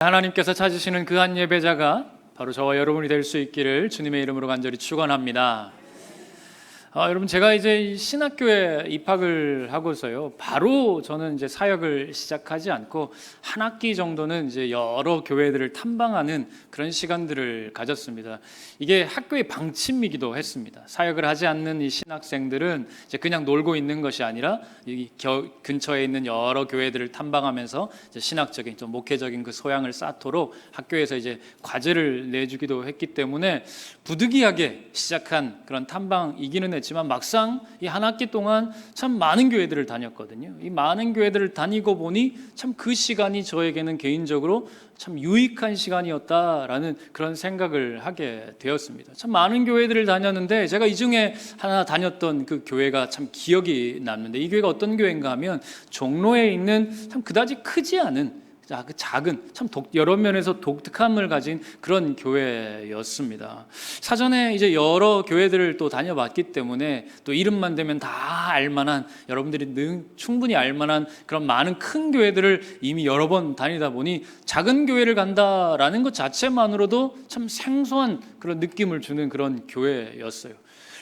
하나님께서 찾으시는 그 한 예배자가 바로 저와 여러분이 될 수 있기를 주님의 이름으로 간절히 축원합니다. 여러분, 제가 이제 신학교에 입학을 하고서요, 바로 저는 이제 사역을 시작하지 않고 한 학기 정도는 이제 여러 교회들을 탐방하는 그런 시간들을 가졌습니다. 이게 학교의 방침이기도 했습니다. 사역을 하지 않는 이 신학생들은 이제 그냥 놀고 있는 것이 아니라 이 근처에 있는 여러 교회들을 탐방하면서 이제 신학적인 좀 목회적인 그 소양을 쌓도록 학교에서 이제 과제를 내주기도 했기 때문에 부득이하게 시작한 그런 탐방이기는 했지만 막상 이 한 학기 동안 참 많은 교회들을 다녔거든요. 이 많은 교회들을 다니고 보니 참 그 시간이 저에게는 개인적으로 참 유익한 시간이었다라는 그런 생각을 하게 되었습니다. 참 많은 교회들을 다녔는데 제가 이 중에 하나 다녔던 그 교회가 참 기억이 남는데, 이 교회가 어떤 교회인가 하면 종로에 있는 참 그다지 크지 않은 작은 참 여러 면에서 독특함을 가진 그런 교회였습니다. 사전에 이제 여러 교회들을 또 다녀봤기 때문에 또 이름만 대면 다 알만한, 여러분들이 충분히 알만한 그런 많은 큰 교회들을 이미 여러 번 다니다 보니 작은 교회를 간다라는 것 자체만으로도 참 생소한 그런 느낌을 주는 그런 교회였어요.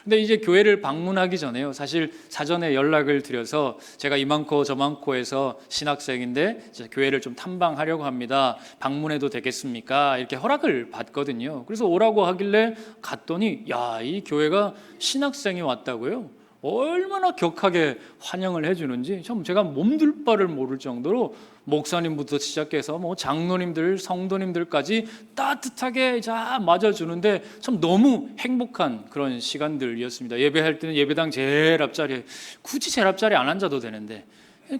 근데 이제 교회를 방문하기 전에요, 사실 사전에 연락을 드려서 제가 이만코 저만코 해서 신학생인데 이제 교회를 좀 탐방하려고 합니다. 방문해도 되겠습니까? 이렇게 허락을 받거든요. 그래서 오라고 하길래 갔더니 이 교회가 신학생이 왔다고요? 얼마나 격하게 환영을 해주는지 참 제가 몸둘 바를 모를 정도로 목사님부터 시작해서 장로님들, 성도님들까지 따뜻하게 맞아주는데 참 너무 행복한 그런 시간들이었습니다. 예배할 때는 예배당 제일 앞자리에, 굳이 제일 앞자리에 안 앉아도 되는데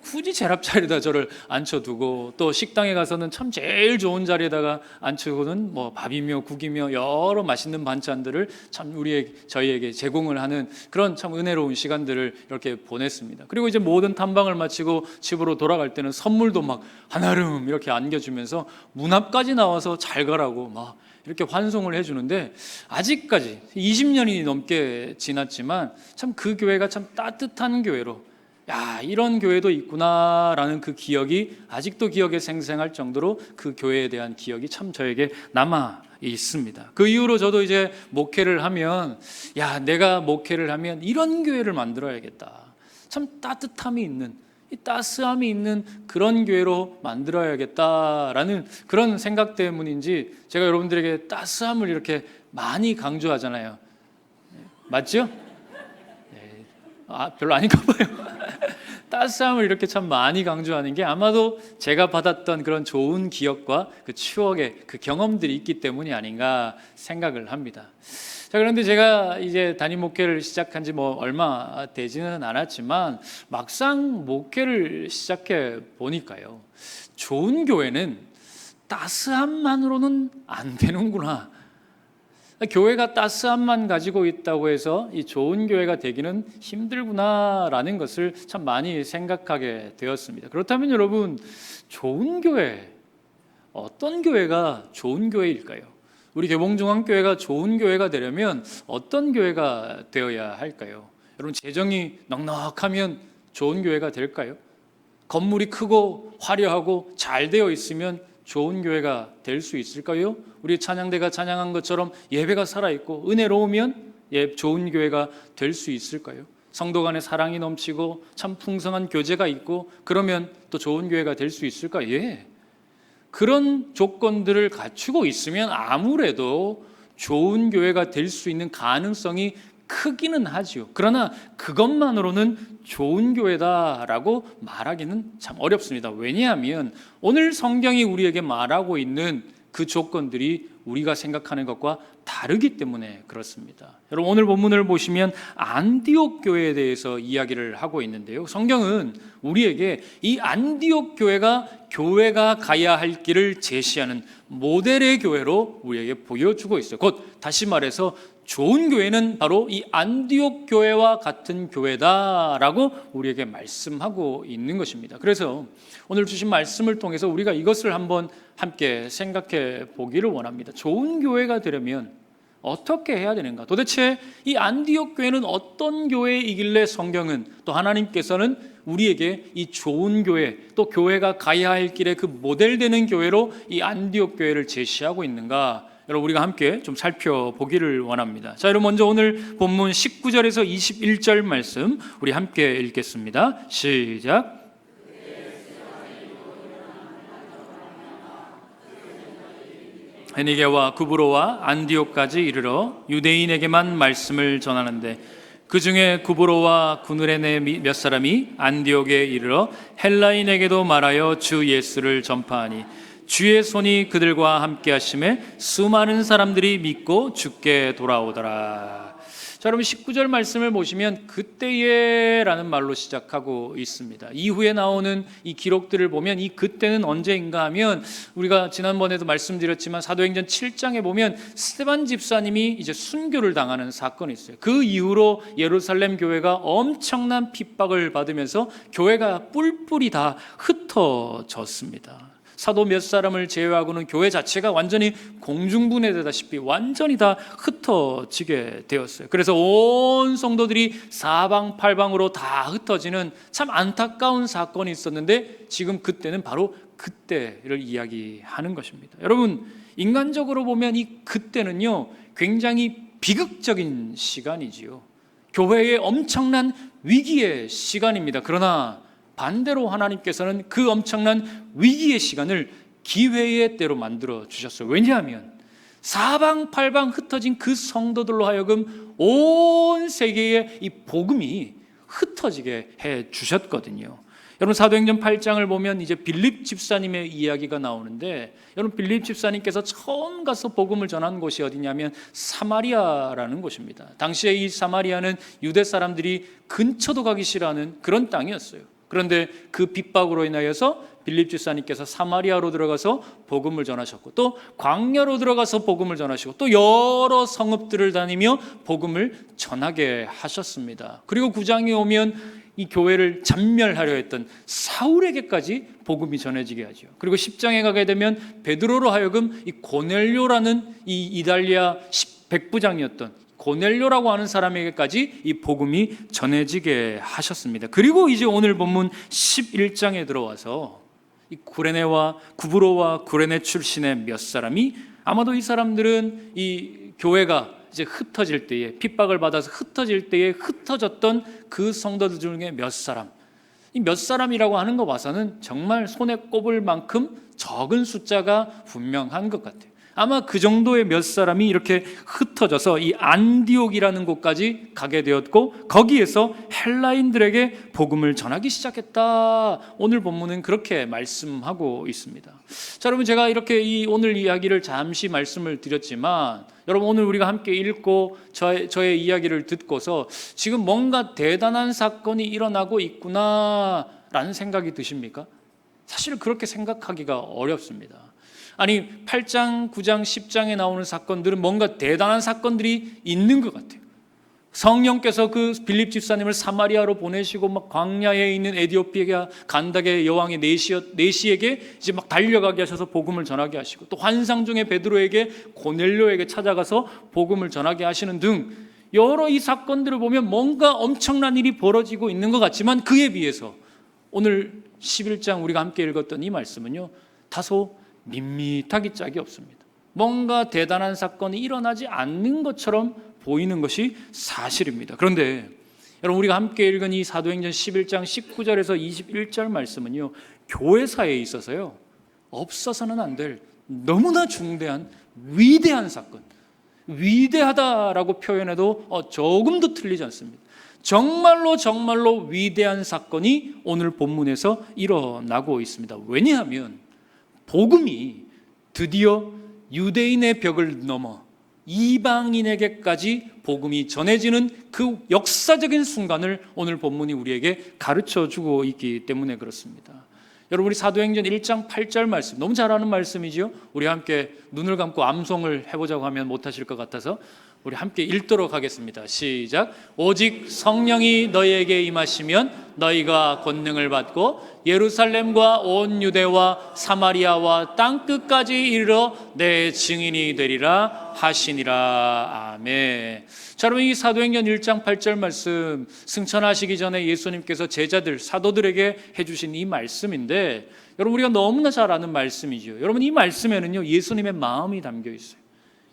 굳이 제일 앞자리에다 저를 앉혀두고, 또 식당에 가서는 참 제일 좋은 자리에다가 앉혀두고는 밥이며 국이며 여러 맛있는 반찬들을 참 저희에게 제공을 하는 그런 참 은혜로운 시간들을 이렇게 보냈습니다. 그리고 이제 모든 탐방을 마치고 집으로 돌아갈 때는 선물도 막 한아름 이렇게 안겨주면서 문 앞까지 나와서 잘 가라고 막 이렇게 환송을 해주는데, 아직까지 20년이 넘게 지났지만 참 그 교회가 참 따뜻한 교회로, 이런 교회도 있구나라는 그 기억이 아직도 기억에 생생할 정도로 그 교회에 대한 기억이 참 저에게 남아 있습니다. 그 이후로 저도 이제 목회를 하면 내가 목회를 하면 이런 교회를 만들어야겠다, 참 따뜻함이 있는, 이 따스함이 있는 그런 교회로 만들어야겠다라는 그런 생각 때문인지 제가 여러분들에게 따스함을 이렇게 많이 강조하잖아요. 맞죠? 별로 아닌가 봐요. 따스함을 이렇게 참 많이 강조하는 게 아마도 제가 받았던 그런 좋은 기억과 그 추억의 그 경험들이 있기 때문이 아닌가 생각을 합니다. 자, 그런데 제가 이제 담임 목회를 시작한 지 얼마 되지는 않았지만 막상 목회를 시작해 보니까요, 좋은 교회는 따스함만으로는 안 되는구나. 교회가 따스함만 가지고 있다고 해서 이 좋은 교회가 되기는 힘들구나라는 것을 참 많이 생각하게 되었습니다. 그렇다면 여러분, 좋은 교회, 어떤 교회가 좋은 교회일까요? 우리 개봉중앙교회가 좋은 교회가 되려면 어떤 교회가 되어야 할까요? 여러분, 재정이 넉넉하면 좋은 교회가 될까요? 건물이 크고 화려하고 잘 되어 있으면 좋은 교회가 될 수 있을까요? 우리 찬양대가 찬양한 것처럼 예배가 살아있고 은혜로우면 좋은 교회가 될 수 있을까요? 성도 간에 사랑이 넘치고 참 풍성한 교제가 있고 그러면 또 좋은 교회가 될 수 있을까요? 그런 조건들을 갖추고 있으면 아무래도 좋은 교회가 될 수 있는 가능성이 크기는 하지요. 그러나 그것만으로는 좋은 교회다라고 말하기는 참 어렵습니다. 왜냐하면 오늘 성경이 우리에게 말하고 있는 그 조건들이 우리가 생각하는 것과 다르기 때문에 그렇습니다. 여러분, 오늘 본문을 보시면 안디옥 교회에 대해서 이야기를 하고 있는데요, 성경은 우리에게 이 안디옥 교회가 가야 할 길을 제시하는 모델의 교회로 우리에게 보여주고 있어요. 곧 다시 말해서 좋은 교회는 바로 이 안디옥 교회와 같은 교회다라고 우리에게 말씀하고 있는 것입니다. 그래서 오늘 주신 말씀을 통해서 우리가 이것을 한번 함께 생각해 보기를 원합니다. 좋은 교회가 되려면 어떻게 해야 되는가? 도대체 이 안디옥 교회는 어떤 교회이길래 성경은 또 하나님께서는 우리에게 이 좋은 교회, 또 교회가 가야 할 길의 그 모델되는 교회로 이 안디옥 교회를 제시하고 있는가, 여러분 우리가 함께 좀 살펴보기를 원합니다. 자, 여러분 먼저 오늘 본문 19절에서 21절 말씀 우리 함께 읽겠습니다. 시작. 베니게와 구브로와 안디옥까지 이르러 유대인에게만 말씀을 전하는데 그 중에 구브로와 구느레네 몇 사람이 안디옥에 이르러 헬라인에게도 말하여 주 예수를 전파하니 주의 손이 그들과 함께 하심에 수많은 사람들이 믿고 주께 돌아오더라. 자, 여러분 19절 말씀을 보시면 그때에라는 말로 시작하고 있습니다. 이후에 나오는 이 기록들을 보면 이 그때는 언제인가 하면 우리가 지난번에도 말씀드렸지만 사도행전 7장에 보면 스데반 집사님이 이제 순교를 당하는 사건이 있어요. 그 이후로 예루살렘 교회가 엄청난 핍박을 받으면서 교회가 뿔뿔이 다 흩어졌습니다. 사도 몇 사람을 제외하고는 교회 자체가 완전히 공중분해되다시피 완전히 다 흩어지게 되었어요. 그래서 온 성도들이 사방팔방으로 다 흩어지는 참 안타까운 사건이 있었는데 지금 그때는 바로 그때를 이야기하는 것입니다. 여러분 인간적으로 보면 이 그때는요 굉장히 비극적인 시간이지요. 교회의 엄청난 위기의 시간입니다. 그러나 반대로 하나님께서는 그 엄청난 위기의 시간을 기회의 때로 만들어 주셨어요. 왜냐하면 사방팔방 흩어진 그 성도들로 하여금 온 세계에 이 복음이 흩어지게 해 주셨거든요. 여러분 사도행전 8장을 보면 이제 빌립 집사님의 이야기가 나오는데, 여러분 빌립 집사님께서 처음 가서 복음을 전한 곳이 어디냐면 사마리아라는 곳입니다. 당시에 이 사마리아는 유대 사람들이 근처도 가기 싫어하는 그런 땅이었어요. 그런데 그 핍박으로 인하여서 빌립 집사님께서 사마리아로 들어가서 복음을 전하셨고, 또 광야로 들어가서 복음을 전하시고, 또 여러 성읍들을 다니며 복음을 전하게 하셨습니다. 그리고 9장에 오면 이 교회를 잡멸하려 했던 사울에게까지 복음이 전해지게 하죠. 그리고 10장에 가게 되면 베드로로 하여금 이 고넬료라는 이 이달리아 백부장이었던 고넬료라고 하는 사람에게까지 이 복음이 전해지게 하셨습니다. 그리고 이제 오늘 본문 11장에 들어와서 이 구브로와 구레네 출신의 몇 사람이, 아마도 이 사람들은 이 교회가 이제 흩어질 때에, 핍박을 받아서 흩어질 때에 흩어졌던 그 성도들 중에 몇 사람, 이 몇 사람이라고 하는 거 봐서는 정말 손에 꼽을 만큼 적은 숫자가 분명한 것 같아요. 아마 그 정도의 몇 사람이 이렇게 흩어져서 이 안디옥이라는 곳까지 가게 되었고, 거기에서 헬라인들에게 복음을 전하기 시작했다. 오늘 본문은 그렇게 말씀하고 있습니다. 자, 여러분 제가 이렇게 이 오늘 이야기를 잠시 말씀을 드렸지만, 여러분 오늘 우리가 함께 읽고 저의 이야기를 듣고서 지금 뭔가 대단한 사건이 일어나고 있구나라는 생각이 드십니까? 사실 그렇게 생각하기가 어렵습니다. 아니 8장, 9장, 10장에 나오는 사건들은 뭔가 대단한 사건들이 있는 것 같아요. 성령께서 그 빌립 집사님을 사마리아로 보내시고 막 광야에 있는 에디오피아 간닥의 여왕의 네시에게 이제 막 달려가게 하셔서 복음을 전하게 하시고, 또 환상 중에 베드로에게 고넬료에게 찾아가서 복음을 전하게 하시는 등 여러 이 사건들을 보면 뭔가 엄청난 일이 벌어지고 있는 것 같지만, 그에 비해서 오늘 11장 우리가 함께 읽었던 이 말씀은요 다소 밋밋하기 짝이 없습니다. 뭔가 대단한 사건이 일어나지 않는 것처럼 보이는 것이 사실입니다. 그런데 여러분 우리가 함께 읽은 이 사도행전 11장 19절에서 21절 말씀은요 교회사에 있어서요 없어서는 안 될 너무나 중대한 위대한 사건, 위대하다라고 표현해도 조금도 틀리지 않습니다. 정말로 위대한 사건이 오늘 본문에서 일어나고 있습니다. 왜냐하면 복음이 드디어 유대인의 벽을 넘어 이방인에게까지 복음이 전해지는 그 역사적인 순간을 오늘 본문이 우리에게 가르쳐주고 있기 때문에 그렇습니다. 여러분 우리 사도행전 1장 8절 말씀 너무 잘 아는 말씀이죠. 우리 함께 눈을 감고 암송을 해보자고 하면 못하실 것 같아서 우리 함께 읽도록 하겠습니다. 시작. 오직 성령이 너희에게 임하시면 너희가 권능을 받고 예루살렘과 온 유대와 사마리아와 땅끝까지 이르러 내 증인이 되리라 하시니라. 아멘. 자, 여러분, 이 사도행전 1장 8절 말씀, 승천하시기 전에 예수님께서 제자들, 사도들에게 해주신 이 말씀인데, 여러분, 우리가 너무나 잘 아는 말씀이죠. 여러분, 이 말씀에는요, 예수님의 마음이 담겨 있어요.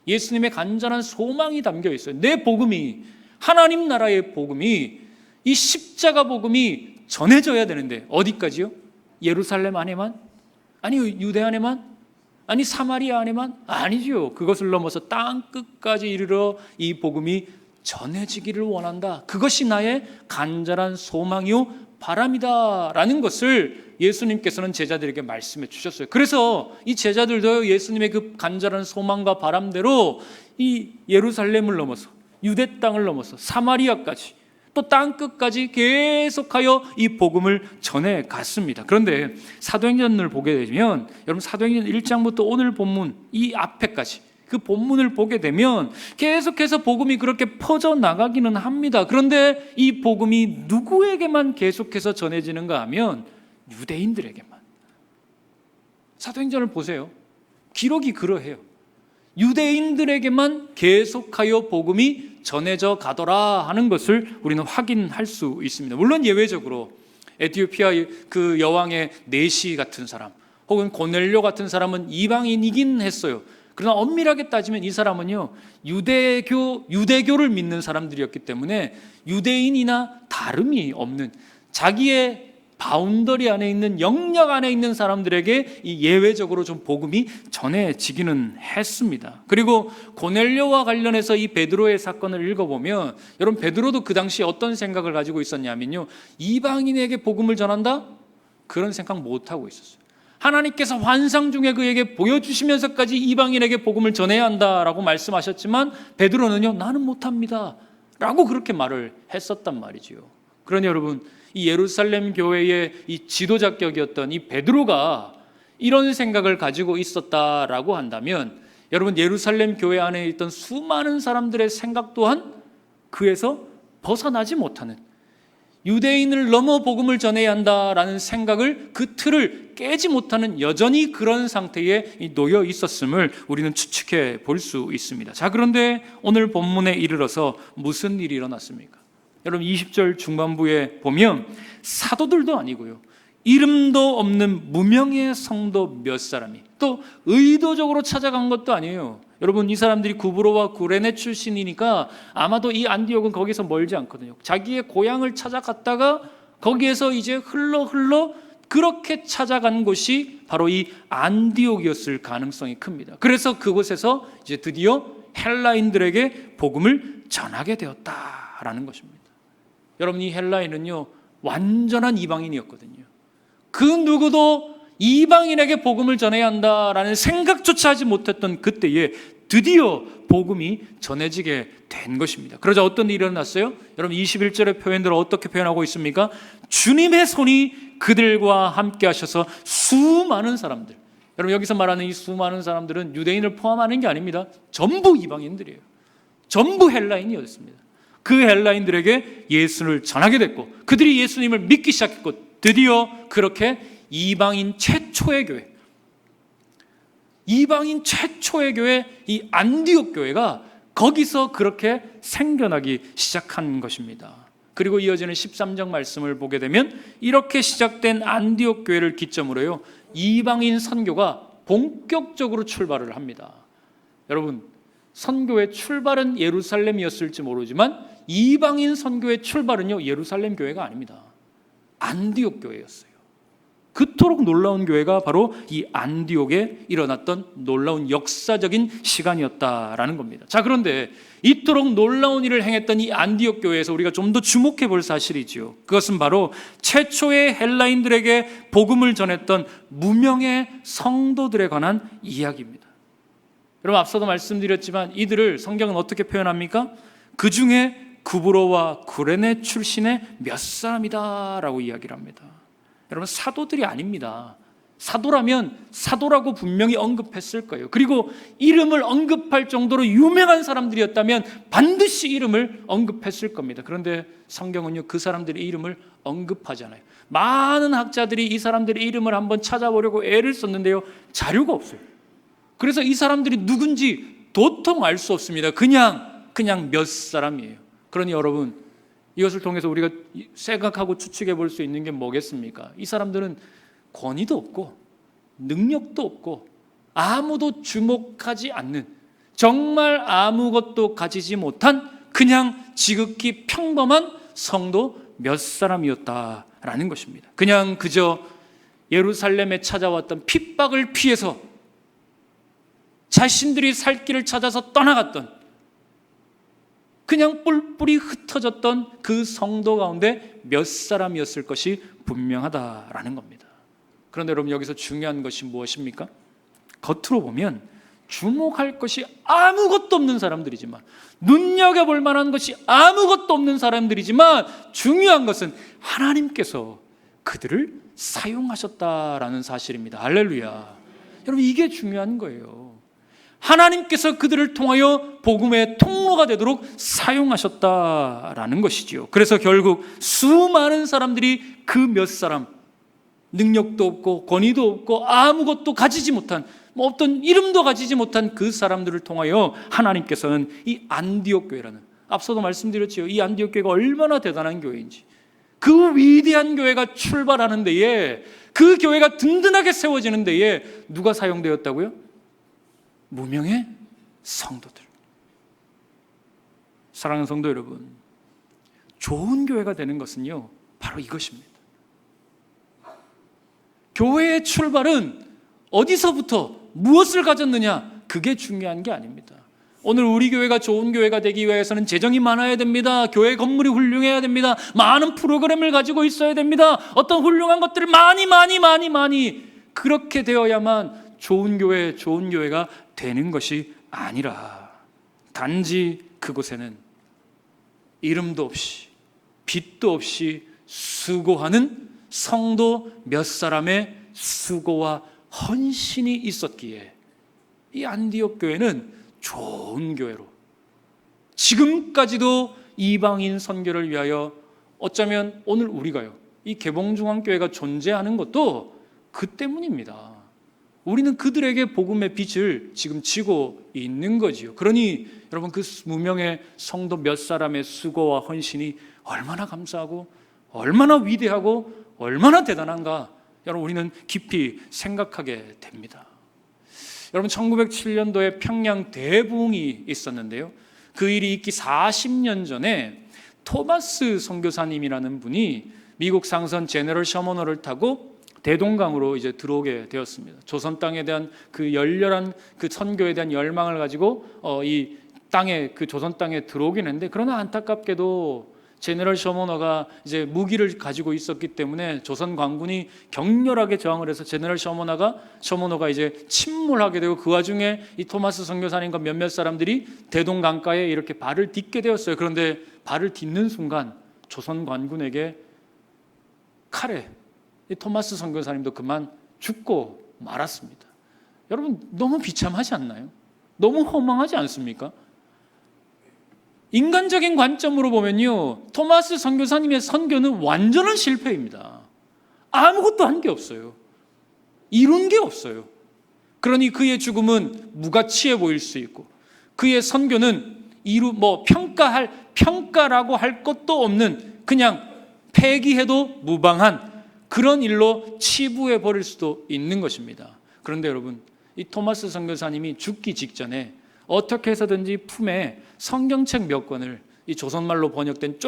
예수님의 간절한 소망이 담겨 있어요. 내 복음이, 하나님 나라의 복음이, 이 십자가 복음이 전해져야 되는데 어디까지요? 예루살렘 안에만? 아니, 유대 안에만? 아니, 사마리아 안에만? 아니죠. 그것을 넘어서 땅 끝까지 이르러 이 복음이 전해지기를 원한다. 그것이 나의 간절한 소망이요 바람이다 라는 것을 예수님께서는 제자들에게 말씀해 주셨어요. 그래서 이 제자들도 예수님의 그 간절한 소망과 바람대로 이 예루살렘을 넘어서 유대 땅을 넘어서 사마리아까지 또 땅끝까지 계속하여 이 복음을 전해 갔습니다. 그런데 사도행전을 보게 되면 여러분, 사도행전 1장부터 오늘 본문 이 앞에까지 그 본문을 보게 되면 계속해서 복음이 그렇게 퍼져나가기는 합니다. 그런데 이 복음이 누구에게만 계속해서 전해지는가 하면 유대인들에게만. 사도행전을 보세요. 기록이 그러해요. 유대인들에게만 계속하여 복음이 전해져 가더라 하는 것을 우리는 확인할 수 있습니다. 물론 예외적으로 에티오피아 그 여왕의 네시 같은 사람 혹은 고넬료 같은 사람은 이방인이긴 했어요. 그러나 엄밀하게 따지면 이 사람은요, 유대교를 믿는 사람들이었기 때문에 유대인이나 다름이 없는 자기의 바운더리 안에 있는 영역 안에 있는 사람들에게 이 예외적으로 좀 복음이 전해지기는 했습니다. 그리고 고넬료와 관련해서 이 베드로의 사건을 읽어보면 여러분, 베드로도 그 당시에 어떤 생각을 가지고 있었냐면요, 이방인에게 복음을 전한다? 그런 생각 못하고 있었어요. 하나님께서 환상 중에 그에게 보여주시면서까지 이방인에게 복음을 전해야 한다라고 말씀하셨지만 베드로는요, 나는 못합니다 라고 그렇게 말을 했었단 말이지요. 그러니 여러분, 이 예루살렘 교회의 이 지도자격이었던 이 베드로가 이런 생각을 가지고 있었다라고 한다면 여러분, 예루살렘 교회 안에 있던 수많은 사람들의 생각 또한 그에서 벗어나지 못하는, 유대인을 넘어 복음을 전해야 한다라는 생각을, 그 틀을 깨지 못하는 여전히 그런 상태에 놓여 있었음을 우리는 추측해 볼 수 있습니다. 자, 그런데 오늘 본문에 이르러서 무슨 일이 일어났습니까? 여러분, 20절 중반부에 보면 사도들도 아니고요, 이름도 없는 무명의 성도 몇 사람이, 또 의도적으로 찾아간 것도 아니에요. 여러분, 이 사람들이 구브로와 구레네 출신이니까 아마도 이 안디옥은 거기서 멀지 않거든요. 자기의 고향을 찾아갔다가 거기에서 이제 흘러 그렇게 찾아간 곳이 바로 이 안디옥이었을 가능성이 큽니다. 그래서 그곳에서 이제 드디어 헬라인들에게 복음을 전하게 되었다라는 것입니다. 여러분, 이 헬라인은요, 완전한 이방인이었거든요. 그 누구도 이방인에게 복음을 전해야 한다라는 생각조차 하지 못했던 그때에 드디어 복음이 전해지게 된 것입니다. 그러자 어떤 일이 일어났어요? 여러분, 21절의 표현대로 어떻게 표현하고 있습니까? 주님의 손이 그들과 함께 하셔서 수많은 사람들, 여러분, 여기서 말하는 이 수많은 사람들은 유대인을 포함하는 게 아닙니다. 전부 이방인들이에요. 전부 헬라인이었습니다. 그 헬라인들에게 예수를 전하게 됐고 그들이 예수님을 믿기 시작했고 드디어 그렇게 이방인 최초의 교회, 이 안디옥 교회가 거기서 그렇게 생겨나기 시작한 것입니다. 그리고 이어지는 13장 말씀을 보게 되면 이렇게 시작된 안디옥 교회를 기점으로요, 이방인 선교가 본격적으로 출발을 합니다. 여러분, 선교의 출발은 예루살렘이었을지 모르지만 이방인 선교의 출발은요, 예루살렘 교회가 아닙니다. 안디옥 교회였어요. 그토록 놀라운 교회가 바로 이 안디옥에 일어났던 놀라운 역사적인 시간이었다라는 겁니다. 자, 그런데 이토록 놀라운 일을 행했던 이 안디옥 교회에서 우리가 좀 더 주목해 볼 사실이지요. 그것은 바로 최초의 헬라인들에게 복음을 전했던 무명의 성도들에 관한 이야기입니다. 여러분, 앞서도 말씀드렸지만 이들을 성경은 어떻게 표현합니까? 그 중에 구브로와 구레네 출신의 몇 사람이다 라고 이야기를 합니다. 여러분, 사도들이 아닙니다. 사도라면 사도라고 분명히 언급했을 거예요. 그리고 이름을 언급할 정도로 유명한 사람들이었다면 반드시 이름을 언급했을 겁니다. 그런데 성경은요, 그 사람들의 이름을 언급하잖아요. 많은 학자들이 이 사람들의 이름을 한번 찾아보려고 애를 썼는데요, 자료가 없어요. 그래서 이 사람들이 누군지 도통 알 수 없습니다. 그냥 몇 사람이에요. 그러니 여러분, 이것을 통해서 우리가 생각하고 추측해 볼 수 있는 게 뭐겠습니까? 이 사람들은 권위도 없고 능력도 없고 아무도 주목하지 않는, 정말 아무것도 가지지 못한 그냥 지극히 평범한 성도 몇 사람이었다라는 것입니다. 그냥 그저 예루살렘에 찾아왔던 핍박을 피해서 자신들이 살 길을 찾아서 떠나갔던, 그냥 뿔뿔이 흩어졌던 그 성도 가운데 몇 사람이었을 것이 분명하다라는 겁니다. 그런데 여러분, 여기서 중요한 것이 무엇입니까? 겉으로 보면 주목할 것이 아무것도 없는 사람들이지만, 눈여겨볼 만한 것이 아무것도 없는 사람들이지만, 중요한 것은 하나님께서 그들을 사용하셨다라는 사실입니다. 할렐루야. 여러분, 이게 중요한 거예요. 하나님께서 그들을 통하여 복음의 통로가 되도록 사용하셨다라는 것이지요. 그래서 결국 수많은 사람들이 그 몇 사람, 능력도 없고 권위도 없고 아무것도 가지지 못한, 어떤 이름도 가지지 못한 그 사람들을 통하여 하나님께서는 이 안디옥 교회라는, 앞서도 말씀드렸지요, 이 안디옥 교회가 얼마나 대단한 교회인지, 그 위대한 교회가 출발하는 데에, 그 교회가 든든하게 세워지는 데에 누가 사용되었다고요? 무명의 성도들. 사랑하는 성도 여러분, 좋은 교회가 되는 것은요, 바로 이것입니다. 교회의 출발은 어디서부터 무엇을 가졌느냐, 그게 중요한 게 아닙니다. 오늘 우리 교회가 좋은 교회가 되기 위해서는 재정이 많아야 됩니다. 교회 건물이 훌륭해야 됩니다. 많은 프로그램을 가지고 있어야 됩니다. 어떤 훌륭한 것들을 많이 그렇게 되어야만 좋은 교회가 되는 것이 아니라, 단지 그곳에는 이름도 없이 빛도 없이 수고하는 성도 몇 사람의 수고와 헌신이 있었기에 이 안디옥 교회는 좋은 교회로, 지금까지도 이방인 선교를 위하여, 어쩌면 오늘 우리가요, 이 개봉중앙교회가 존재하는 것도 그 때문입니다. 우리는 그들에게 복음의 빛을 지금 지고 있는 거지요. 그러니 여러분, 그 무명의 성도 몇 사람의 수고와 헌신이 얼마나 감사하고 얼마나 위대하고 얼마나 대단한가, 여러분, 우리는 깊이 생각하게 됩니다. 여러분, 1907년도에 평양 대부흥이 있었는데요, 그 일이 있기 40년 전에 토마스 선교사님이라는 분이 미국 상선 제너럴 셔머너를 타고 대동강으로 이제 들어오게 되었습니다. 조선 땅에 대한 그 열렬한 그 선교에 대한 열망을 가지고 이 땅에, 그 조선 땅에 들어오긴 했는데, 그러나 안타깝게도 제너럴 셔머너가 이제 무기를 가지고 있었기 때문에 조선 관군이 격렬하게 저항을 해서 제너럴 셔머너가 이제 침몰하게 되고, 그 와중에 이 토마스 선교사님과 몇몇 사람들이 대동강가에 이렇게 발을 딛게 되었어요. 그런데 발을 딛는 순간 조선 관군에게 칼에 이 토마스 선교사님도 그만 죽고 말았습니다. 여러분, 너무 비참하지 않나요? 너무 허망하지 않습니까? 인간적인 관점으로 보면요, 토마스 선교사님의 선교는 완전한 실패입니다. 아무것도 한 게 없어요. 이룬 게 없어요. 그러니 그의 죽음은 무가치해 보일 수 있고, 그의 선교는 평가라고 할 것도 없는, 그냥 폐기해도 무방한 그런 일로 치부해 버릴 수도 있는 것입니다. 그런데 여러분, 이 토마스 선교사님이 죽기 직전에 어떻게 해서든지 품에 성경책 몇 권을, 이 조선말로 번역된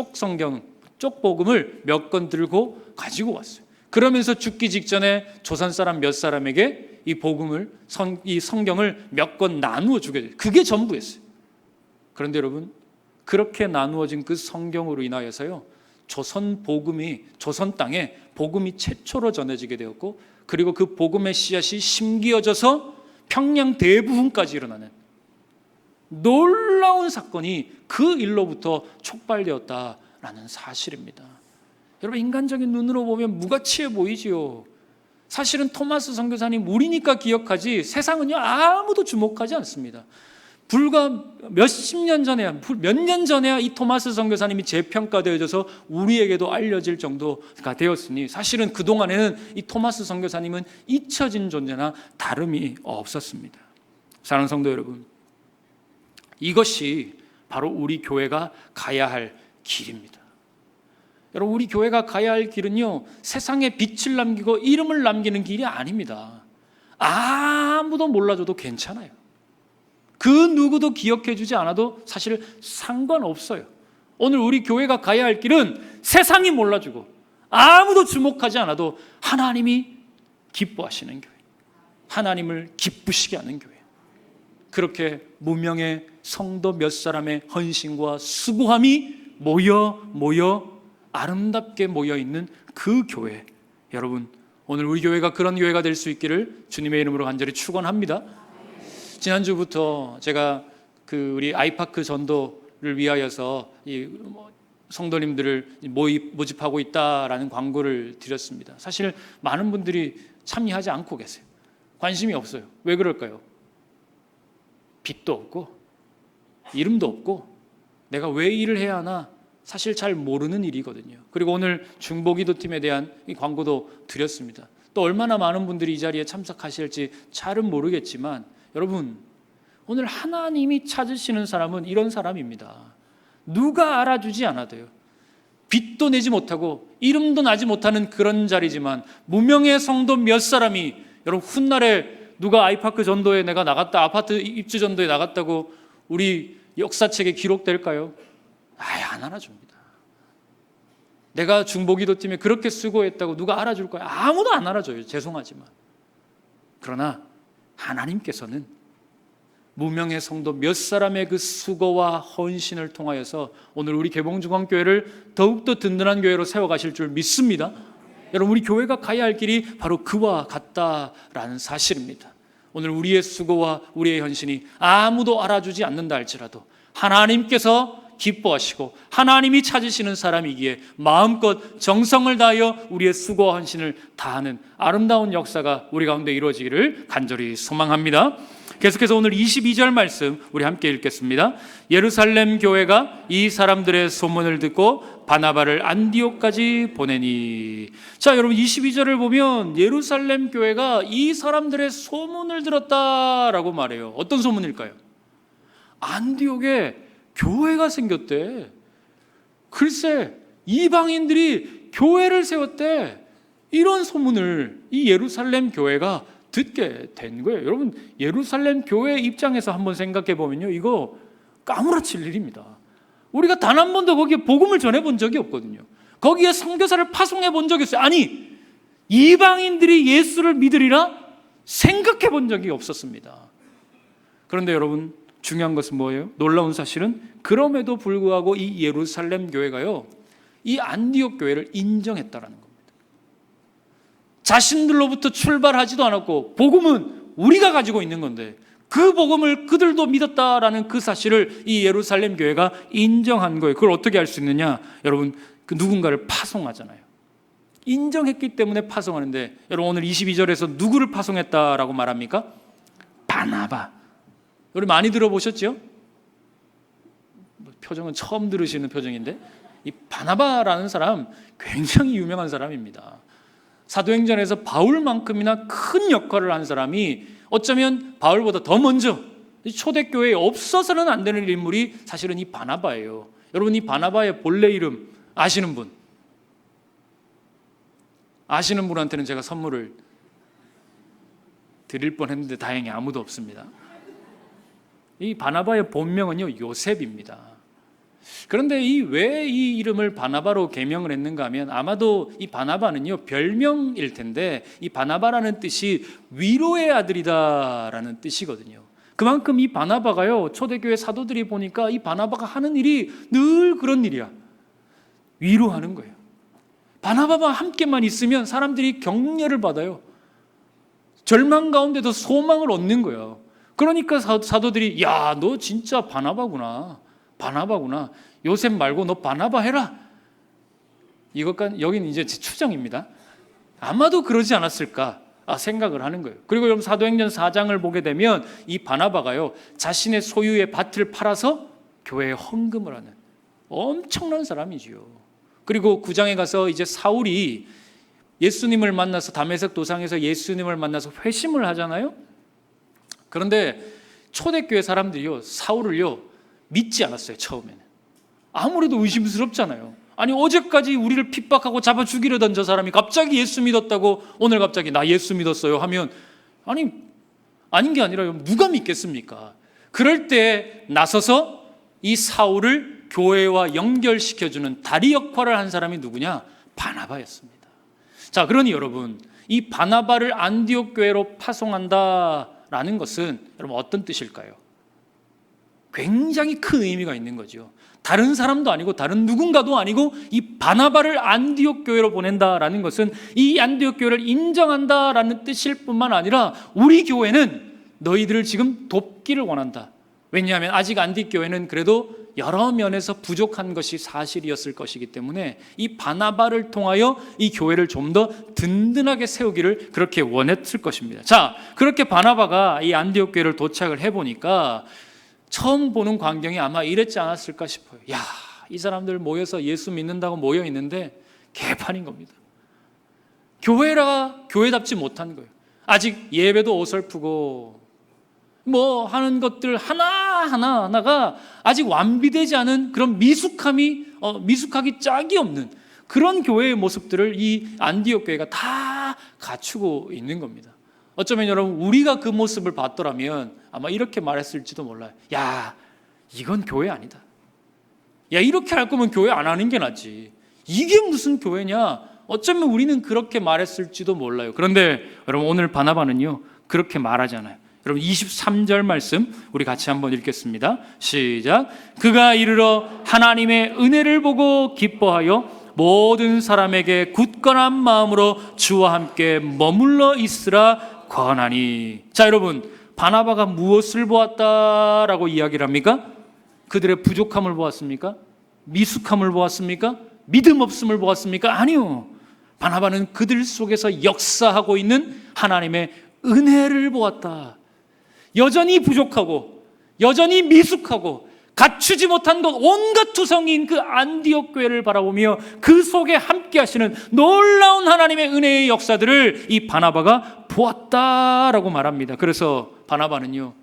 쪽복음을 몇 권 들고 가지고 왔어요. 그러면서 죽기 직전에 조선 사람 몇 사람에게 이 복음을, 이 성경을 몇 권 나누어 주게 돼요. 그게 전부였어요. 그런데 여러분, 그렇게 나누어진 그 성경으로 인하여서요, 조선 땅에 복음이 최초로 전해지게 되었고, 그리고 그 복음의 씨앗이 심기어져서 평양 대부흥까지 일어나는 놀라운 사건이 그 일로부터 촉발되었다라는 사실입니다. 여러분, 인간적인 눈으로 보면 무가치해 보이지요. 사실은 토마스 선교사님 우리니까 기억하지 세상은요 아무도 주목하지 않습니다. 불과 몇 년 전에야 이 토마스 선교사님이 재평가되어져서 우리에게도 알려질 정도가 되었으니 사실은 그동안에는 이 토마스 선교사님은 잊혀진 존재나 다름이 없었습니다. 사랑하는 성도 여러분, 이것이 바로 우리 교회가 가야 할 길입니다. 여러분, 우리 교회가 가야 할 길은요 세상에 빛을 남기고 이름을 남기는 길이 아닙니다. 아무도 몰라줘도 괜찮아요. 그 누구도 기억해 주지 않아도 사실 상관없어요. 오늘 우리 교회가 가야 할 길은 세상이 몰라주고 아무도 주목하지 않아도 하나님이 기뻐하시는 교회, 하나님을 기쁘시게 하는 교회, 그렇게 무명의 성도 몇 사람의 헌신과 수고함이 모여 아름답게 모여있는 그 교회, 여러분 오늘 우리 교회가 그런 교회가 될 수 있기를 주님의 이름으로 간절히 축원합니다. 지난주부터 제가 우리 아이파크 전도를 위하여서 이 성도님들을 모집하고 있다라는 광고를 드렸습니다. 사실 많은 분들이 참여하지 않고 계세요. 관심이 없어요. 왜 그럴까요? 빚도 없고 이름도 없고 내가 왜 일을 해야 하나 사실 잘 모르는 일이거든요. 그리고 오늘 중보기도팀에 대한 이 광고도 드렸습니다. 또 얼마나 많은 분들이 이 자리에 참석하실지 잘은 모르겠지만 여러분, 오늘 하나님이 찾으시는 사람은 이런 사람입니다. 누가 알아주지 않아도요, 빚도 내지 못하고 이름도 나지 못하는 그런 자리지만 무명의 성도 몇 사람이, 여러분 훗날에 누가 아이파크 전도에 내가 나갔다, 아파트 입주 전도에 나갔다고 우리 역사책에 기록될까요? 아예 안 알아줍니다. 내가 중보기도팀에 그렇게 수고했다고 누가 알아줄 거야? 아무도 안 알아줘요. 죄송하지만. 그러나 하나님께서는 무명의 성도 몇 사람의 그 수고와 헌신을 통하여서 오늘 우리 개봉중앙교회를 더욱더 든든한 교회로 세워가실 줄 믿습니다. 여러분, 우리 교회가 가야 할 길이 바로 그와 같다라는 사실입니다. 오늘 우리의 수고와 우리의 헌신이 아무도 알아주지 않는다 할지라도 하나님께서 기뻐하시고 하나님이 찾으시는 사람이기에 마음껏 정성을 다하여 우리의 수고와 헌신을 다하는 아름다운 역사가 우리 가운데 이루어지기를 간절히 소망합니다. 계속해서 오늘 22절 말씀 우리 함께 읽겠습니다. 예루살렘 교회가 이 사람들의 소문을 듣고 바나바를 안디옥까지 보내니. 자, 여러분 22절을 보면 예루살렘 교회가 이 사람들의 소문을 들었다라고 말해요. 어떤 소문일까요? 안디옥에 교회가 생겼대. 글쎄, 이방인들이 교회를 세웠대. 이런 소문을 이 예루살렘 교회가 듣게 된 거예요. 여러분, 예루살렘 교회 입장에서 한번 생각해 보면요, 이거 까무라칠 일입니다. 우리가 단 한 번도 거기에 복음을 전해본 적이 없거든요. 거기에 선교사를 파송해 본 적이 없어요. 아니, 이방인들이 예수를 믿으리라 생각해 본 적이 없었습니다. 그런데 여러분, 중요한 것은 뭐예요? 놀라운 사실은 그럼에도 불구하고 이 예루살렘 교회가요, 이 안디옥 교회를 인정했다라는 겁니다. 자신들로부터 출발하지도 않았고 복음은 우리가 가지고 있는 건데 그 복음을 그들도 믿었다라는 그 사실을 이 예루살렘 교회가 인정한 거예요. 그걸 어떻게 할 수 있느냐? 여러분, 그 누군가를 파송하잖아요. 인정했기 때문에 파송하는데, 여러분 오늘 22절에서 누구를 파송했다라고 말합니까? 바나바. 우리 많이 들어보셨죠? 표정은 처음 들으시는 표정인데, 이 바나바라는 사람 굉장히 유명한 사람입니다. 사도행전에서 바울만큼이나 큰 역할을 한 사람이 어쩌면 바울보다 더 먼저 초대교회에 없어서는 안 되는 인물이 사실은 이 바나바예요. 여러분, 이 바나바의 본래 이름 아시는 분? 아시는 분한테는 제가 선물을 드릴 뻔했는데 다행히 아무도 없습니다. 이 바나바의 본명은요, 요셉입니다. 그런데 왜 이 이름을 바나바로 개명을 했는가 하면 아마도 이 바나바는요, 별명일 텐데 이 바나바라는 뜻이 위로의 아들이다라는 뜻이거든요. 그만큼 이 바나바가요, 초대교회 사도들이 보니까 이 바나바가 하는 일이 늘 그런 일이야. 위로하는 거예요. 바나바와 함께만 있으면 사람들이 격려를 받아요. 절망 가운데도 소망을 얻는 거예요. 그러니까 사도들이, 야, 너 진짜 바나바구나. 요셉 말고 너 바나바 해라. 여기는 이제 제 추정입니다. 아마도 그러지 않았을까 생각을 하는 거예요. 그리고 여러분 사도행전 4장을 보게 되면 이 바나바가요, 자신의 소유의 밭을 팔아서 교회에 헌금을 하는 엄청난 사람이지요. 그리고 9장에 가서 이제 사울이 예수님을 만나서 다메섹 도상에서 예수님을 만나서 회심을 하잖아요. 그런데 초대교회 사람들이요, 사울을요 믿지 않았어요. 처음에는 아무래도 의심스럽잖아요. 아니 어제까지 우리를 핍박하고 잡아 죽이려던 저 사람이 갑자기 예수 믿었다고 오늘 갑자기 나 예수 믿었어요 하면 아닌 게 아니라 누가 믿겠습니까? 그럴 때 나서서 이 사울을 교회와 연결시켜주는 다리 역할을 한 사람이 누구냐? 바나바였습니다. 자, 그러니 여러분, 이 바나바를 안디옥 교회로 파송한다라는 것은 여러분 어떤 뜻일까요? 굉장히 큰 의미가 있는 거죠. 다른 사람도 아니고 다른 누군가도 아니고 이 바나바를 안디옥 교회로 보낸다라는 것은 이 안디옥 교회를 인정한다라는 뜻일 뿐만 아니라 우리 교회는 너희들을 지금 돕기를 원한다. 왜냐하면 아직 안디옥 교회는 그래도 여러 면에서 부족한 것이 사실이었을 것이기 때문에 이 바나바를 통하여 이 교회를 좀 더 든든하게 세우기를 그렇게 원했을 것입니다. 자, 그렇게 바나바가 이 안디옥 교회를 도착을 해보니까 처음 보는 광경이 아마 이랬지 않았을까 싶어요. 야, 이 사람들 모여서 예수 믿는다고 모여 있는데 개판인 겁니다. 교회라 교회답지 못한 거예요. 아직 예배도 어설프고 뭐 하는 것들 하나가 아직 완비되지 않은 그런 미숙하기 짝이 없는 그런 교회의 모습들을 이 안디옥 교회가 다 갖추고 있는 겁니다. 어쩌면 여러분 우리가 그 모습을 봤더라면 아마 이렇게 말했을지도 몰라요. 야, 이건 교회 아니다. 야, 이렇게 할 거면 교회 안 하는 게 낫지. 이게 무슨 교회냐? 어쩌면 우리는 그렇게 말했을지도 몰라요. 그런데 여러분 오늘 바나바는요 그렇게 말하잖아요. 여러분 23절 말씀 우리 같이 한번 읽겠습니다. 시작. 그가 이르러 하나님의 은혜를 보고 기뻐하여 모든 사람에게 굳건한 마음으로 주와 함께 머물러 있으라 권하니. 자, 여러분 바나바가 무엇을 보았다라고 이야기를 합니까? 그들의 부족함을 보았습니까? 미숙함을 보았습니까? 믿음 없음을 보았습니까? 아니요. 바나바는 그들 속에서 역사하고 있는 하나님의 은혜를 보았다. 여전히 부족하고 여전히 미숙하고 갖추지 못한 것 온갖 투성이인 그 안디옥 교회를 바라보며 그 속에 함께 하시는 놀라운 하나님의 은혜의 역사들을 이 바나바가 보았다라고 말합니다. 그래서 바나바는요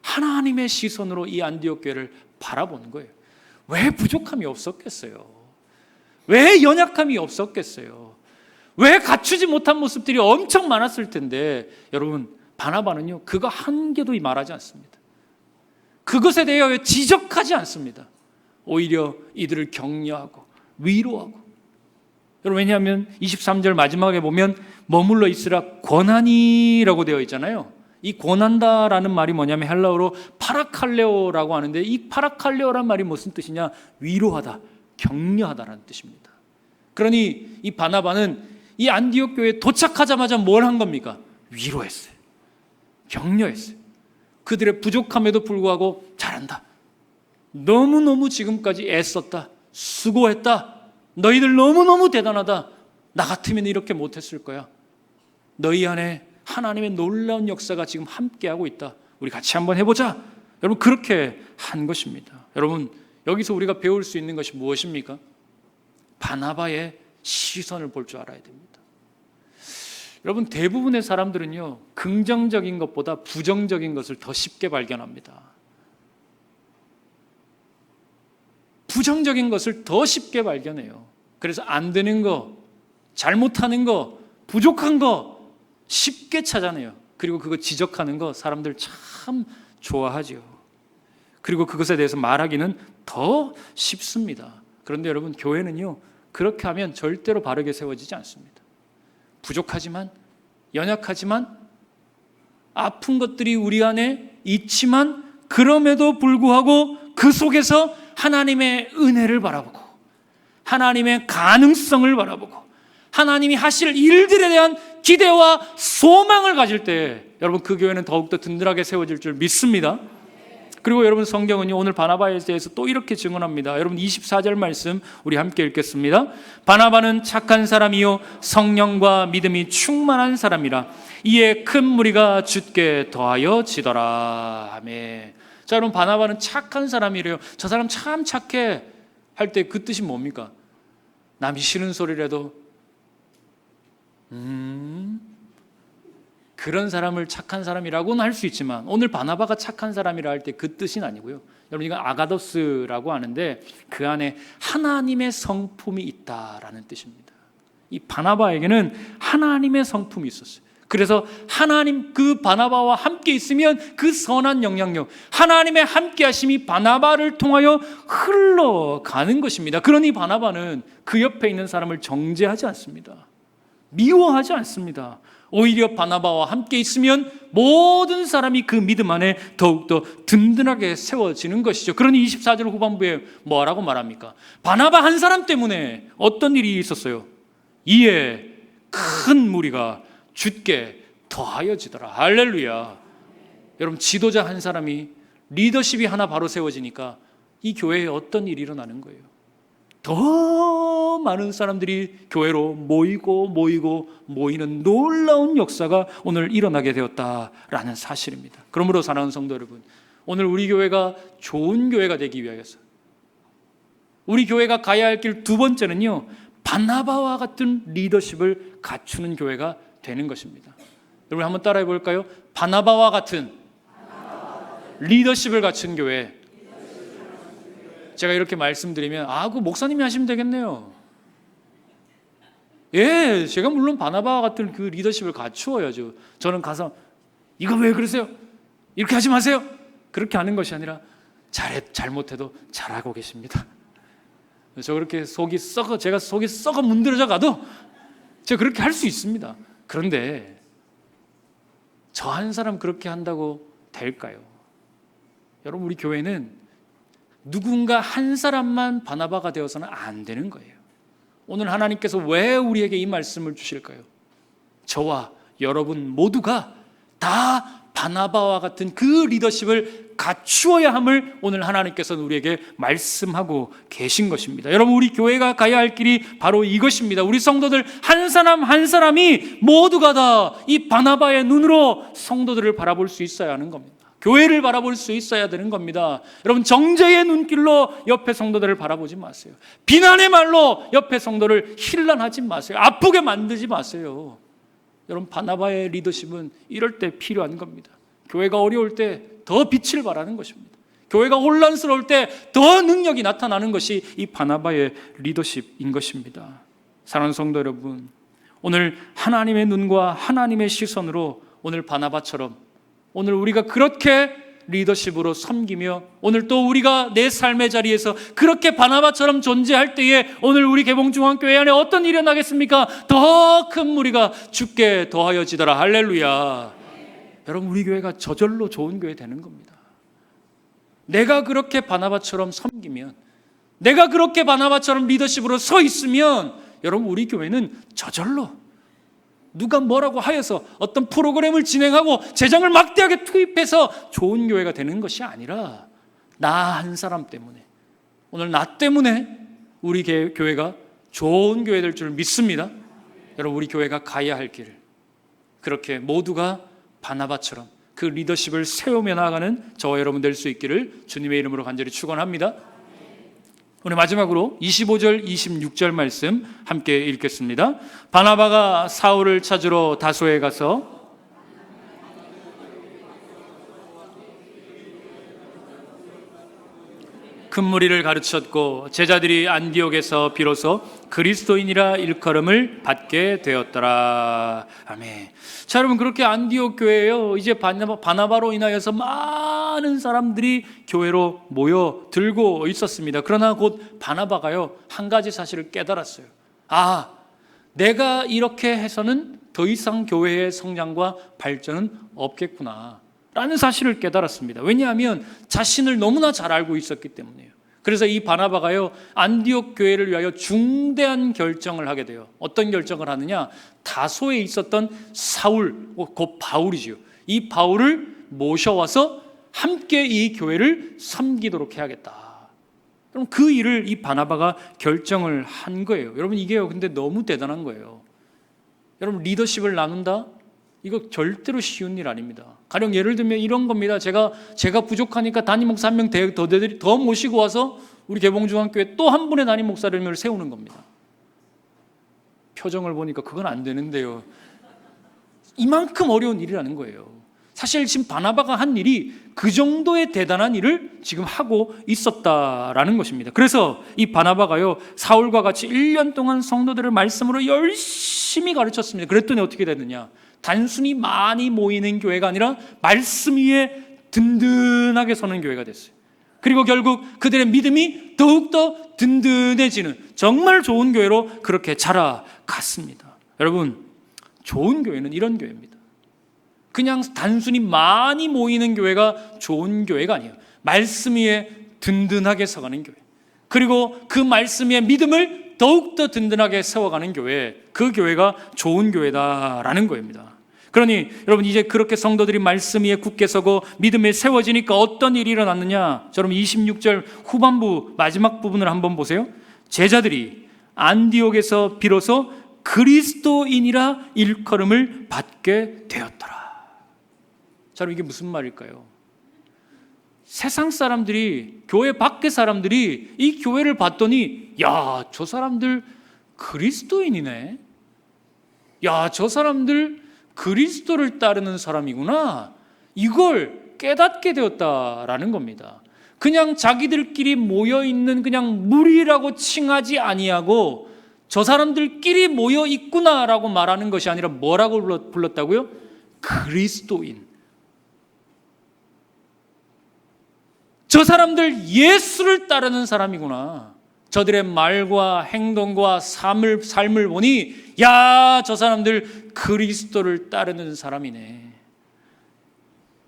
하나님의 시선으로 이 안디옥 교회를 바라보는 거예요. 왜 부족함이 없었겠어요? 왜 연약함이 없었겠어요? 왜 갖추지 못한 모습들이 엄청 많았을 텐데. 여러분 바나바는요 그거 한 개도 말하지 않습니다. 그것에 대하여 지적하지 않습니다. 오히려 이들을 격려하고 위로하고. 여러분 왜냐하면 23절 마지막에 보면 머물러 있으라 권하니라고 되어 있잖아요. 이 권한다라는 말이 뭐냐면 헬라어로 파라칼레오라고 하는데 이 파라칼레오란 말이 무슨 뜻이냐? 위로하다, 격려하다라는 뜻입니다. 그러니 이 바나바는 이 안디옥 교회에 도착하자마자 뭘 한 겁니까? 위로했어요. 격려했어요. 그들의 부족함에도 불구하고 잘한다. 너무너무 지금까지 애썼다. 수고했다. 너희들 너무너무 대단하다. 나 같으면 이렇게 못했을 거야. 너희 안에 하나님의 놀라운 역사가 지금 함께하고 있다. 우리 같이 한번 해보자. 여러분 그렇게 한 것입니다. 여러분 여기서 우리가 배울 수 있는 것이 무엇입니까? 바나바의 시선을 볼 줄 알아야 됩니다. 여러분 대부분의 사람들은요 긍정적인 것보다 부정적인 것을 더 쉽게 발견합니다. 부정적인 것을 더 쉽게 발견해요. 그래서 안 되는 거, 잘못하는 거, 부족한 거 쉽게 찾아내요. 그리고 그거 지적하는 거 사람들 참 좋아하죠. 그리고 그것에 대해서 말하기는 더 쉽습니다. 그런데 여러분 교회는요 그렇게 하면 절대로 바르게 세워지지 않습니다. 부족하지만 연약하지만 아픈 것들이 우리 안에 있지만 그럼에도 불구하고 그 속에서 하나님의 은혜를 바라보고 하나님의 가능성을 바라보고 하나님이 하실 일들에 대한 기대와 소망을 가질 때 여러분 그 교회는 더욱더 든든하게 세워질 줄 믿습니다. 그리고 여러분 성경은요 오늘 바나바에 대해서 또 이렇게 증언합니다. 여러분 24절 말씀 우리 함께 읽겠습니다. 바나바는 착한 사람이요 성령과 믿음이 충만한 사람이라 이에 큰 무리가 주께 더하여 지더라. 아멘. 자, 여러분 바나바는 착한 사람이래요. 저 사람 참 착해 할 때 그 뜻이 뭡니까? 남이 싫은 소리라도 그런 사람을 착한 사람이라고는 할 수 있지만 오늘 바나바가 착한 사람이라 할 때 그 뜻은 아니고요. 여러분 이건 아가더스라고 하는데 그 안에 하나님의 성품이 있다라는 뜻입니다. 이 바나바에게는 하나님의 성품이 있었어요. 그래서 하나님 그 바나바와 함께 있으면 그 선한 영향력, 하나님의 함께 하심이 바나바를 통하여 흘러가는 것입니다. 그러니 바나바는 그 옆에 있는 사람을 정죄하지 않습니다. 미워하지 않습니다. 오히려 바나바와 함께 있으면 모든 사람이 그 믿음 안에 더욱더 든든하게 세워지는 것이죠. 그러니 24절 후반부에 뭐라고 말합니까? 바나바 한 사람 때문에 어떤 일이 있었어요? 이에 큰 무리가 주께 더하여지더라. 할렐루야. 여러분 지도자 한 사람이 리더십이 하나 바로 세워지니까 이 교회에 어떤 일이 일어나는 거예요? 더 많은 사람들이 교회로 모이는 놀라운 역사가 오늘 일어나게 되었다라는 사실입니다. 그러므로 사랑하는 성도 여러분, 오늘 우리 교회가 좋은 교회가 되기 위하여서 우리 교회가 가야 할 길 두 번째는요, 바나바와 같은 리더십을 갖추는 교회가 되는 것입니다. 여러분 한번 따라해 볼까요? 바나바와 같은 리더십을 갖춘 교회. 제가 이렇게 말씀드리면 그 목사님이 하시면 되겠네요. 예, 제가 물론 바나바와 같은 그 리더십을 갖추어야죠. 저는 가서 이거 왜 그러세요? 이렇게 하지 마세요. 그렇게 하는 것이 아니라 잘못해도 잘하고 계십니다. 저 그렇게 제가 속이 썩어 문드러져 가도 제가 그렇게 할 수 있습니다. 그런데 저 한 사람 그렇게 한다고 될까요? 여러분 우리 교회는 누군가 한 사람만 바나바가 되어서는 안 되는 거예요. 오늘 하나님께서 왜 우리에게 이 말씀을 주실까요? 저와 여러분 모두가 다 바나바와 같은 그 리더십을 갖추어야 함을 오늘 하나님께서는 우리에게 말씀하고 계신 것입니다. 여러분 우리 교회가 가야 할 길이 바로 이것입니다. 우리 성도들 한 사람 한 사람이 모두가 다 이 바나바의 눈으로 성도들을 바라볼 수 있어야 하는 겁니다. 교회를 바라볼 수 있어야 되는 겁니다. 여러분 정죄의 눈길로 옆에 성도들을 바라보지 마세요. 비난의 말로 옆에 성도를 힐난하지 마세요. 아프게 만들지 마세요. 여러분 바나바의 리더십은 이럴 때 필요한 겁니다. 교회가 어려울 때 더 빛을 발하는 것입니다. 교회가 혼란스러울 때 더 능력이 나타나는 것이 이 바나바의 리더십인 것입니다. 사랑하는 성도 여러분, 오늘 하나님의 눈과 하나님의 시선으로 오늘 바나바처럼 오늘 우리가 그렇게 리더십으로 섬기며 오늘 또 우리가 내 삶의 자리에서 그렇게 바나바처럼 존재할 때에 오늘 우리 개봉중앙교회 안에 어떤 일이 일어나겠습니까? 더 큰 무리가 주께 더하여지더라. 할렐루야. 여러분 우리 교회가 저절로 좋은 교회 되는 겁니다. 내가 그렇게 바나바처럼 섬기면, 내가 그렇게 바나바처럼 리더십으로 서 있으면 여러분 우리 교회는 저절로 누가 뭐라고 하여서 어떤 프로그램을 진행하고 재정을 막대하게 투입해서 좋은 교회가 되는 것이 아니라 나 한 사람 때문에, 오늘 나 때문에 우리 교회가 좋은 교회 될 줄 믿습니다. 여러분 우리 교회가 가야 할 길을 그렇게 모두가 바나바처럼 그 리더십을 세우며 나아가는 저와 여러분 될 수 있기를 주님의 이름으로 간절히 축원합니다. 오늘 마지막으로 25절 26절 말씀 함께 읽겠습니다. 바나바가 사울을 찾으러 다소에 가서 큰 무리를 가르쳤고 제자들이 안디옥에서 비로소 그리스도인이라 일컬음을 받게 되었더라. 아멘. 자, 여러분 그렇게 안디옥 교회에요, 이제 바나바로 인하여서 많은 사람들이 교회로 모여들고 있었습니다. 그러나 곧 바나바가요 한 가지 사실을 깨달았어요. 내가 이렇게 해서는 더 이상 교회의 성장과 발전은 없겠구나 라는 사실을 깨달았습니다. 왜냐하면 자신을 너무나 잘 알고 있었기 때문이에요. 그래서 이 바나바가요 안디옥 교회를 위하여 중대한 결정을 하게 돼요. 어떤 결정을 하느냐? 다소에 있었던 사울, 곧 바울이지요. 이 바울을 모셔와서 함께 이 교회를 섬기도록 해야겠다. 그럼 그 일을 이 바나바가 결정을 한 거예요. 여러분, 이게요, 근데 너무 대단한 거예요. 여러분, 리더십을 나눈다? 이거 절대로 쉬운 일 아닙니다. 가령 예를 들면 이런 겁니다. 제가 부족하니까 담임 목사 한 명 더 모시고 와서 우리 개봉중앙교회 또 한 분의 담임 목사님을 세우는 겁니다. 표정을 보니까 그건 안 되는데요. 이만큼 어려운 일이라는 거예요. 사실 지금 바나바가 한 일이 그 정도의 대단한 일을 지금 하고 있었다라는 것입니다. 그래서 이 바나바가요, 사울과 같이 1년 동안 성도들을 말씀으로 열심히 가르쳤습니다. 그랬더니 어떻게 됐느냐? 단순히 많이 모이는 교회가 아니라 말씀 위에 든든하게 서는 교회가 됐어요. 그리고 결국 그들의 믿음이 더욱더 든든해지는 정말 좋은 교회로 그렇게 자라갔습니다. 여러분, 좋은 교회는 이런 교회입니다. 그냥 단순히 많이 모이는 교회가 좋은 교회가 아니에요. 말씀 위에 든든하게 서가는 교회, 그리고 그 말씀 위에 믿음을 더욱더 든든하게 세워가는 교회, 그 교회가 좋은 교회다라는 거입니다. 그러니 여러분, 이제 그렇게 성도들이 말씀 위에 굳게 서고 믿음에 세워지니까 어떤 일이 일어났느냐? 여러분, 26절 후반부 마지막 부분을 한번 보세요. 제자들이 안디옥에서 비로소 그리스도인이라 일컬음을 받게 되었더라. 자, 그럼 이게 무슨 말일까요? 세상 사람들이, 교회 밖의 사람들이 이 교회를 봤더니, 야, 저 사람들 그리스도인이네. 야, 저 사람들 그리스도를 따르는 사람이구나. 이걸 깨닫게 되었다라는 겁니다. 그냥 자기들끼리 모여있는 그냥 무리라고 칭하지 아니하고 저 사람들끼리 모여 있구나라고 말하는 것이 아니라 뭐라고 불렀다고요? 그리스도인. 저 사람들 예수를 따르는 사람이구나. 저들의 말과 행동과 삶을 보니, 야, 저 사람들 그리스도를 따르는 사람이네.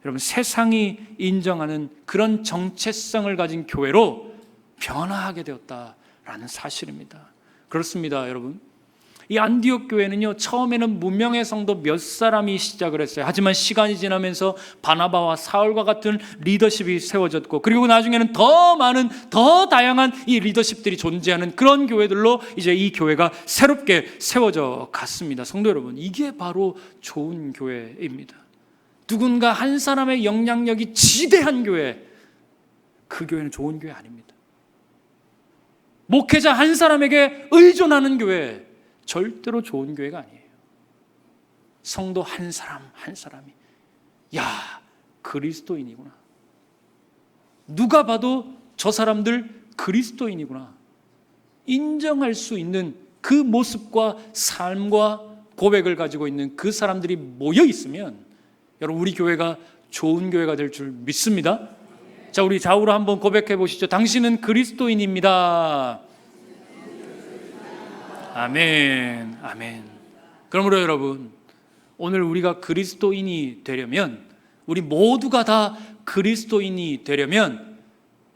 여러분, 세상이 인정하는 그런 정체성을 가진 교회로 변화하게 되었다라는 사실입니다. 그렇습니다, 여러분. 이 안디옥 교회는요, 처음에는 무명의 성도 몇 사람이 시작을 했어요. 하지만 시간이 지나면서 바나바와 사울과 같은 리더십이 세워졌고, 그리고 나중에는 더 많은, 더 다양한 이 리더십들이 존재하는 그런 교회들로 이제 이 교회가 새롭게 세워져 갔습니다. 성도 여러분, 이게 바로 좋은 교회입니다. 누군가 한 사람의 영향력이 지대한 교회, 그 교회는 좋은 교회 아닙니다. 목회자 한 사람에게 의존하는 교회, 절대로 좋은 교회가 아니에요. 성도 한 사람 한 사람이, 야, 그리스도인이구나. 누가 봐도 저 사람들 그리스도인이구나. 인정할 수 있는 그 모습과 삶과 고백을 가지고 있는 그 사람들이 모여 있으면 여러분, 우리 교회가 좋은 교회가 될 줄 믿습니다. 자, 우리 좌우로 한번 고백해 보시죠. 당신은 그리스도인입니다. 아멘, 아멘. 그러므로 여러분, 오늘 우리가 그리스도인이 되려면, 우리 모두가 다 그리스도인이 되려면,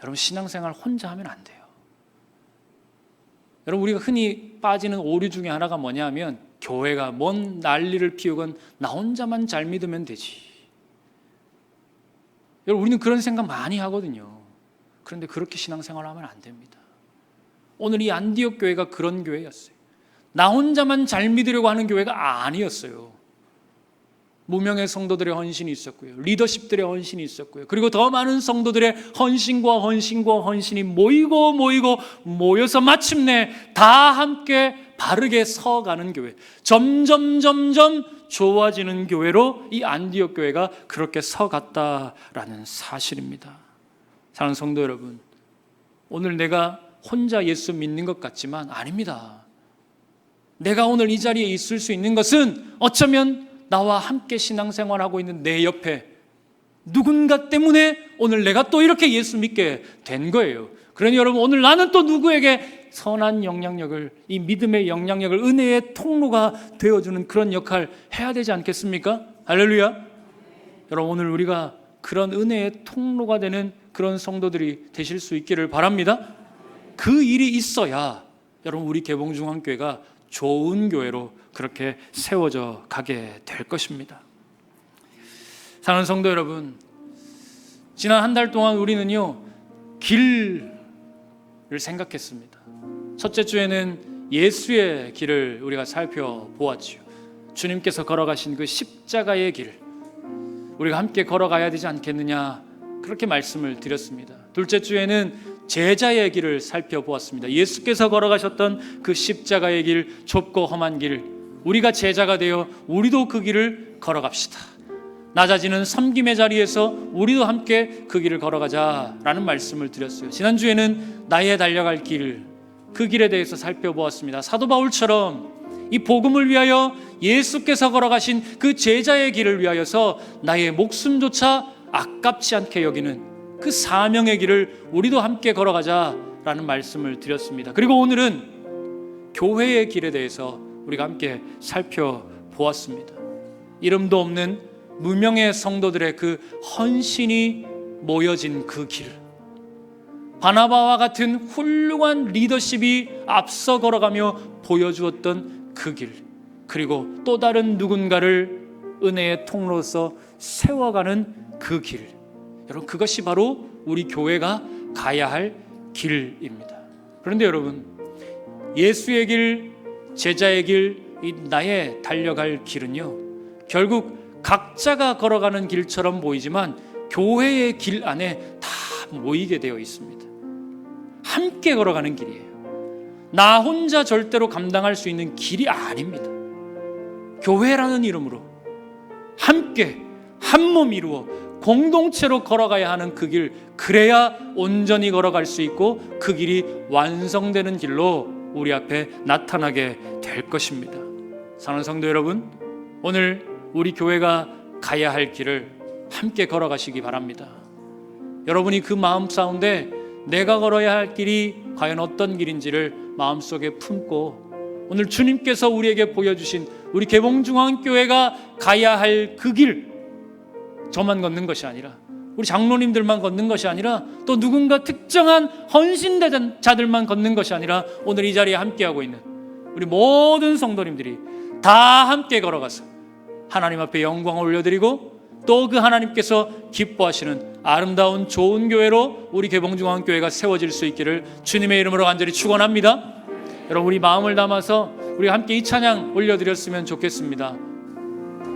여러분, 신앙생활 혼자 하면 안 돼요. 여러분, 우리가 흔히 빠지는 오류 중에 하나가 뭐냐 하면, 교회가 뭔 난리를 피우건 나 혼자만 잘 믿으면 되지. 여러분, 우리는 그런 생각 많이 하거든요. 그런데 그렇게 신앙생활을 하면 안 됩니다. 오늘 이 안디옥 교회가 그런 교회였어요. 나 혼자만 잘 믿으려고 하는 교회가 아니었어요. 무명의 성도들의 헌신이 있었고요, 리더십들의 헌신이 있었고요, 그리고 더 많은 성도들의 헌신이 모여서 마침내 다 함께 바르게 서가는 교회, 점점 좋아지는 교회로 이 안디옥 교회가 그렇게 서갔다라는 사실입니다. 사랑하는 성도 여러분, 오늘 내가 혼자 예수 믿는 것 같지만 아닙니다. 내가 오늘 이 자리에 있을 수 있는 것은 어쩌면 나와 함께 신앙생활하고 있는 내 옆에 누군가 때문에 오늘 내가 또 이렇게 예수 믿게 된 거예요. 그러니 여러분, 오늘 나는 또 누구에게 선한 영향력을, 이 믿음의 영향력을, 은혜의 통로가 되어주는 그런 역할 해야 되지 않겠습니까? 할렐루야. 여러분, 오늘 우리가 그런 은혜의 통로가 되는 그런 성도들이 되실 수 있기를 바랍니다. 그 일이 있어야 여러분, 우리 개봉중앙교회가 좋은 교회로 그렇게 세워져 가게 될 것입니다. 사랑하는 성도 여러분, 지난 한 달 동안 우리는요, 길을 생각했습니다. 첫째 주에는 예수의 길을 우리가 살펴보았지요. 주님께서 걸어가신 그 십자가의 길, 우리가 함께 걸어가야 되지 않겠느냐, 그렇게 말씀을 드렸습니다. 둘째 주에는 제자의 길을 살펴보았습니다. 예수께서 걸어가셨던 그 십자가의 길, 좁고 험한 길, 우리가 제자가 되어 우리도 그 길을 걸어갑시다. 낮아지는 섬김의 자리에서 우리도 함께 그 길을 걸어가자라는 말씀을 드렸어요. 지난주에는 나의 달려갈 길, 그 길에 대해서 살펴보았습니다. 사도 바울처럼 이 복음을 위하여 예수께서 걸어가신 그 제자의 길을 위하여서 나의 목숨조차 아깝지 않게 여기는 그 사명의 길을 우리도 함께 걸어가자라는 말씀을 드렸습니다. 그리고 오늘은 교회의 길에 대해서 우리가 함께 살펴보았습니다. 이름도 없는 무명의 성도들의 그 헌신이 모여진 그 길, 바나바와 같은 훌륭한 리더십이 앞서 걸어가며 보여주었던 그 길, 그리고 또 다른 누군가를 은혜의 통로로서 세워가는 그 길, 여러분, 그것이 바로 우리 교회가 가야 할 길입니다. 그런데 여러분, 예수의 길, 제자의 길, 이 나의 달려갈 길은요, 결국 각자가 걸어가는 길처럼 보이지만 교회의 길 안에 다 모이게 되어 있습니다. 함께 걸어가는 길이에요. 나 혼자 절대로 감당할 수 있는 길이 아닙니다. 교회라는 이름으로 함께 한 몸 이루어 공동체로 걸어가야 하는 그 길, 그래야 온전히 걸어갈 수 있고 그 길이 완성되는 길로 우리 앞에 나타나게 될 것입니다. 사랑하는 성도 여러분, 오늘 우리 교회가 가야 할 길을 함께 걸어가시기 바랍니다. 여러분이 그 마음 가운데 내가 걸어야 할 길이 과연 어떤 길인지를 마음속에 품고 오늘 주님께서 우리에게 보여주신 우리 개봉중앙교회가 가야 할 그 길, 저만 걷는 것이 아니라 우리 장로님들만 걷는 것이 아니라 또 누군가 특정한 헌신자들만 걷는 것이 아니라 오늘 이 자리에 함께하고 있는 우리 모든 성도님들이 다 함께 걸어가서 하나님 앞에 영광을 올려드리고 또 그 하나님께서 기뻐하시는 아름다운 좋은 교회로 우리 개봉중앙교회가 세워질 수 있기를 주님의 이름으로 간절히 축원합니다. 여러분, 우리 마음을 담아서 우리 함께 이 찬양 올려드렸으면 좋겠습니다.